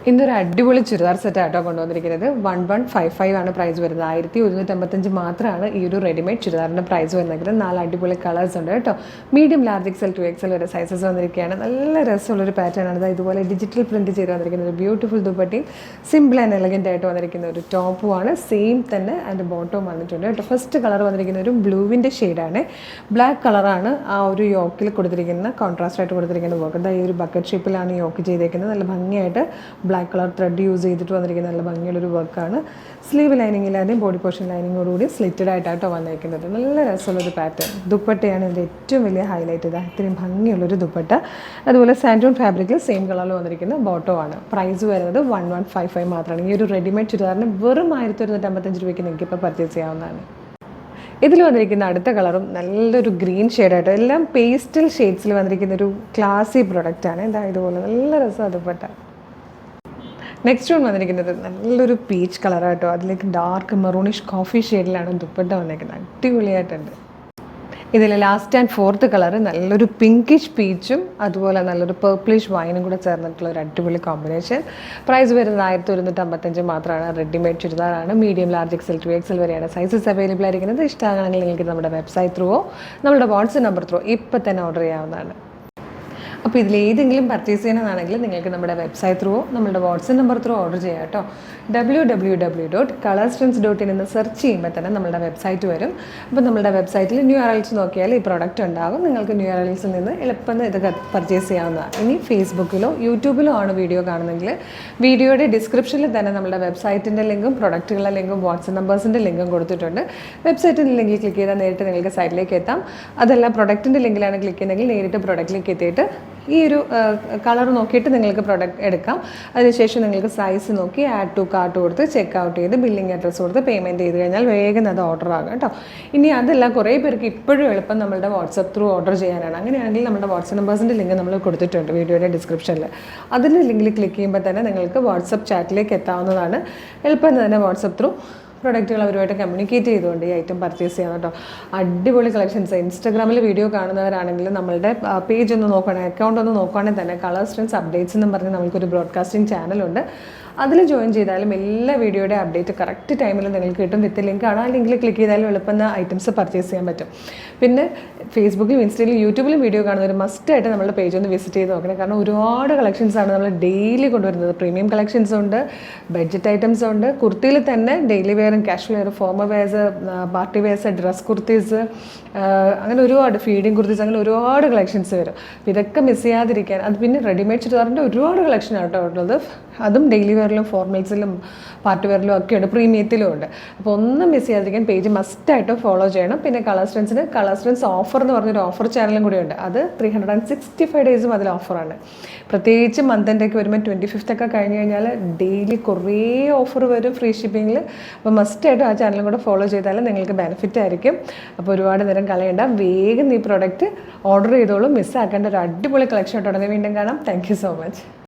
ഇന്നൊരു അടിപൊളി ചുരിദാർ സെറ്റ് ആട്ടോ കൊണ്ടുവന്നിരിക്കുന്നത് 1155 ആണ് പ്രൈസ് വരുന്നത്. 1155 മാത്രമാണ് ഈ ഒരു റെഡിമെയ്ഡ് ചുരിദാറിൻ്റെ പ്രൈസ് വരുന്നത്. 4 അടിപൊളി കളേഴ്സ് ഉണ്ട് കേട്ടോ. മീഡിയം, ലാർജ് എക്സൽ, 2XL വരെ സൈസസ് വന്നിരിക്കുകയാണ്. നല്ല രസമുള്ളൊരു പാറ്റേൺ ആണ്. ഇതുപോലെ ഡിജിറ്റൽ പ്രിൻറ്റ് ചെയ്ത് വന്നിരിക്കുന്ന ഒരു ബ്യൂട്ടിഫുൾ ദുപ്പട്ടയും സിമ്പിൾ ആൻഡ് എലഗൻ്റ് ആയിട്ട് വന്നിരിക്കുന്ന ഒരു ടോപ്പുമാണ്. സെയിം തന്നെ അതിൻ്റെ ബോട്ടവും വന്നിട്ടുണ്ട് കേട്ടോ. ഫസ്റ്റ് കളർ വന്നിരിക്കുന്ന ഒരു ബ്ലൂവിൻ്റെ ഷെയ്ഡാണ്. ബ്ലാക്ക് കളറാണ് ആ ഒരു യോക്കിൽ കൊടുത്തിരിക്കുന്ന, കോൺട്രാസ്റ്റ് ആയിട്ട് കൊടുത്തിരിക്കുന്ന വർക്ക്. ഈ ഒരു ബക്കറ്റ് ഷേപ്പിലാണ് യോക്ക് ചെയ്തേക്കുന്നത്. നല്ല ഭംഗിയായിട്ട് ബ്ലാക്ക് കളർ ത്രെഡ് യൂസ് ചെയ്തിട്ട് വന്നിരിക്കുന്ന നല്ല ഭംഗിയുള്ളൊരു വർക്കാണ്. സ്ലീവ് ലൈനിങ് ഇല്ലാതെയും ബോഡി പോർഷൻ ലൈനിങ്ങോടുകൂടി സ്ലിറ്റഡ് ആയിട്ടാട്ടോ വന്നിരിക്കുന്നത്. നല്ല രസമുള്ളൊരു പാറ്റേൺ. ദുപ്പട്ടയാണ് ഇതിൻ്റെ ഏറ്റവും വലിയ ഹൈലൈറ്റ്. ഇത് ഇത്രയും ഭംഗിയുള്ളൊരു ദുപ്പട്ട. അതുപോലെ സാൻഡോൺ ഫാബ്രിക്കിൽ സെയിം കളറിൽ വന്നിരിക്കുന്ന ബോട്ടോ ആണ്. പ്രൈസ് വരുന്നത് 1155 മാത്രമാണ്. ഈ ഒരു റെഡിമെയ്ഡ് ചുരിദാറിന് വെറും 1155 രൂപയ്ക്ക് നിങ്ങൾക്ക് ഇപ്പോൾ പർച്ചേസ് ചെയ്യാവുന്നതാണ്. ഇതിൽ വന്നിരിക്കുന്ന അടുത്ത കളറും നല്ലൊരു ഗ്രീൻ ഷെയ്ഡായിട്ടോ, എല്ലാം പേസ്റ്റൽ ഷെയ്ഡ്സിൽ വന്നിരിക്കുന്ന ഒരു ക്ലാസി പ്രൊഡക്റ്റാണ്. എന്താ ഇതുപോലെ നല്ല രസം ദുപ്പട്ട. നെക്സ്റ്റ് വൺ വന്നിരിക്കുന്നത് നല്ലൊരു പീച്ച് കളറായിട്ടോ, അതിലേക്ക് ഡാർക്ക് മെറൂണിഷ് കോഫി ഷെയ്ഡിലാണ് ദുപ്പട്ട വന്നിരിക്കുന്നത്. അടിപൊളിയായിട്ടുണ്ട്. ഇതിൽ ലാസ്റ്റ് ആൻഡ് ഫോർത്ത് കളർ നല്ലൊരു പിങ്കിഷ് പീച്ചും അതുപോലെ നല്ലൊരു പേർപ്പിളിഷ് വൈനും കൂടെ ചേർന്നിട്ടുള്ള ഒരു അടിപൊളി കോമ്പിനേഷൻ. പ്രൈസ് വരുന്നത് 1155 മാത്രമാണ്. റെഡിമെയ്ഡ് ചുരിദാറാണ്. മീഡിയം, ലാർജ് എക്സൽ, 2XL വരെയാണ് സൈസസ് അവൈലബിൾ ആയിരിക്കുന്നത്. ഇഷ്ടമാണെങ്കിൽ നിങ്ങൾക്ക് നമ്മുടെ വെബ്സൈറ്റ് ത്രൂവോ നമ്മുടെ വാട്സ്ആപ്പ് നമ്പർ ത്രൂവോ ഇപ്പം തന്നെ ഓർഡർ ചെയ്യാവുന്നതാണ്. അപ്പോൾ ഇതിലേതെങ്കിലും പർച്ചേസ് ചെയ്യണമെന്നാണെങ്കിൽ നിങ്ങൾക്ക് നമ്മുടെ വെബ്സൈറ്റ് ത്രൂവോ നമ്മുടെ വാട്സ്ആപ്പ് നമ്പർ ത്രൂ ഓർഡർ ചെയ്യാം കേട്ടോ. www.colorstrends.in എന്ന് സെർച്ച് ചെയ്യുമ്പോൾ തന്നെ നമ്മുടെ വെബ്സൈറ്റ് വരും. അപ്പോൾ നമ്മുടെ വെബ്സൈറ്റിൽ ന്യൂ അറൈവൽസ് നോക്കിയാൽ ഈ പ്രോഡക്റ്റ് ഉണ്ടാകും. നിങ്ങൾക്ക് ന്യൂ അറൈവൽസിൽ നിന്ന് എളുപ്പം ഇത് പർച്ചേസ് ചെയ്യാവുന്നതാണ്. ഇനി ഫേസ്ബുക്കിലോ യൂട്യൂബിലോ ആണ് വീഡിയോ കാണുന്നെങ്കിൽ വീഡിയോയുടെ ഡിസ്ക്രിപ്ഷനിൽ തന്നെ നമ്മുടെ വെബ്സൈറ്റിൻ്റെ ലിങ്കും പ്രൊഡക്റ്റുകളുടെ ലിങ്കും വാട്സ്ആപ്പ് നമ്പേഴ്സിൻ്റെ ലിങ്കും കൊടുത്തിട്ടുണ്ട്. വെബ്സൈറ്റിൻ്റെ ലിങ്കിൽ ക്ലിക്ക് ചെയ്താൽ നേരിട്ട് നിങ്ങൾക്ക് സൈറ്റിലേക്ക് എത്താം. അതല്ല പ്രൊഡക്റ്റിൻ്റെ ലിങ്കിലാണ് ക്ലിക്ക് ചെയ്യുന്നതെങ്കിൽ നേരിട്ട് പ്രൊഡക്റ്റിലേക്ക് എത്തിയിട്ട് ഈ ഒരു കളർ നോക്കിയിട്ട് നിങ്ങൾക്ക് പ്രൊഡക്റ്റ് എടുക്കാം. അതിനുശേഷം നിങ്ങൾക്ക് സൈസ് നോക്കി ആഡ് ടു കാർട്ട് കൊടുത്ത് ചെക്ക് ഔട്ട് ചെയ്ത് ബില്ലിംഗ് അഡ്രസ്സ് കൊടുത്ത് പേയ്മെൻറ്റ് ചെയ്ത് കഴിഞ്ഞാൽ വേഗം അത് ഓർഡർ ആകും കേട്ടോ. ഇനി അതല്ല, കുറേ പേർക്ക് ഇപ്പോഴും എളുപ്പം നമ്മളുടെ വാട്സപ്പ് ത്രൂ ഓർഡർ ചെയ്യാനാണ്. അങ്ങനെയാണെങ്കിൽ നമ്മുടെ വാട്സപ്പ് നമ്പേഴ്സിൻ്റെ ലിങ്ക് നമ്മൾ കൊടുത്തിട്ടുണ്ട് വീഡിയോയുടെ ഡിസ്ക്രിപ്ഷനിൽ. അതിൻ്റെ ലിങ്കിൽ ക്ലിക്ക് ചെയ്യുമ്പോൾ തന്നെ നിങ്ങൾക്ക് വാട്സപ്പ് ചാറ്റിലേക്ക് എത്താവുന്നതാണ്. എളുപ്പം തന്നെ വാട്സപ്പ് ത്രൂ പ്രൊഡക്റ്റുകൾ അവരുമായിട്ട് കമ്മ്യൂണിക്കേറ്റ് ചെയ്തുകൊണ്ട് ഈ ഐറ്റം പർച്ചേസ് ചെയ്യാം കേട്ടോ. അടിപൊളി കളക്ഷൻസ്. ഇൻസ്റ്റാഗ്രാമിൽ വീഡിയോ കാണുന്നവരാണെങ്കിൽ നമ്മളുടെ പേജ് ഒന്ന് നോക്കുകയാണെങ്കിൽ, അക്കൗണ്ട് ഒന്ന് നോക്കുകയാണെങ്കിൽ തന്നെ കളേഴ്സ് ട്രെൻഡ്സ് അപ്ഡേറ്റ്സ് എന്നും പറഞ്ഞ് നമുക്കൊരു ബ്രോഡ്കാസ്റ്റിംഗ് ചാനലുണ്ട്. അതിൽ ജോയിൻ ചെയ്താലും എല്ലാ വീഡിയോയുടെ അപ്ഡേറ്റ് കറക്റ്റ് ടൈമിൽ നിങ്ങൾക്ക് കിട്ടും. വിത്ത് ലിങ്കാണ്. ആ ലിങ്കിൽ ക്ലിക്ക് ചെയ്താലും എളുപ്പം ഐറ്റംസ് പർച്ചേസ് ചെയ്യാൻ പറ്റും. പിന്നെ ഫേസ്ബുക്കിലും ഇൻസ്റ്റയിലും യൂട്യൂബിലും വീഡിയോ കാണുന്നവർ മസ്റ്റായിട്ട് നമ്മുടെ പേജ് ഒന്ന് വിസിറ്റ് ചെയ്ത് നോക്കണം. കാരണം ഒരുപാട് കളക്ഷൻസാണ് നമ്മൾ ഡെയിലി കൊണ്ടുവരുന്നത്. പ്രീമിയം കളക്ഷൻസ് ഉണ്ട്, ബഡ്ജറ്റ് ഐറ്റംസ് ഉണ്ട്. കുർത്തിയിൽ തന്നെ ഡെയിലി വെയറും casual wear, formal wears, party wears, dress kurtis, അങ്ങനെ ഒരുപാട് ഫീഡിങ് കുർത്തീസ്, അങ്ങനെ ഒരുപാട് കളക്ഷൻസ് വരും. അപ്പോൾ ഇതൊക്കെ മിസ് ചെയ്യാതിരിക്കാൻ. അത് പിന്നെ റെഡിമെയ്ഡ് ചുരിദാറിൻ്റെ ഒരുപാട് കളക്ഷൻ ആട്ടോ ഉള്ളത്. അതും ഡെയിലി വെയറിലും ഫോർമൽസിലും പാർട്ടി വെയറിലും ഒക്കെയുണ്ട്, പ്രീമിയത്തിലും ഉണ്ട്. അപ്പോൾ ഒന്നും മിസ് ചെയ്യാതിരിക്കാൻ പേജ് മസ്റ്റായിട്ട് ഫോളോ ചെയ്യണം. പിന്നെ കളേഴ്സ് ട്രെൻഡ്സ് ഓഫർ എന്ന് പറഞ്ഞൊരു ഓഫർ ചാനലും കൂടിയുണ്ട്. അത് 365 ഡേയ്സും അതിൽ ഓഫറാണ്. പ്രത്യേകിച്ച് മന്ത് എൻഡൊക്കെ വരുമ്പോൾ 25th ഒക്കെ കഴിഞ്ഞ് കഴിഞ്ഞാൽ ഡെയിലി കുറേ ഓഫർ വരും ഫ്രീ ഷിപ്പിങ്ങിൽ. അപ്പോൾ മസ്റ്റായിട്ടും ആ ചാനലും കൂടെ ഫോളോ ചെയ്താൽ നിങ്ങൾക്ക് ബെനിഫിറ്റ് ആയിരിക്കും. അപ്പോൾ ഒരുപാട് നേരം കളയണ്ട, വേഗം ഈ പ്രോഡക്റ്റ് ഓർഡർ ചെയ്തോളൂ. മിസ്സാക്കേണ്ട ഒരു അടിപൊളി കളക്ഷൻ ആയിട്ട് ഉടനെ വീണ്ടും കാണാം. Thank you so much.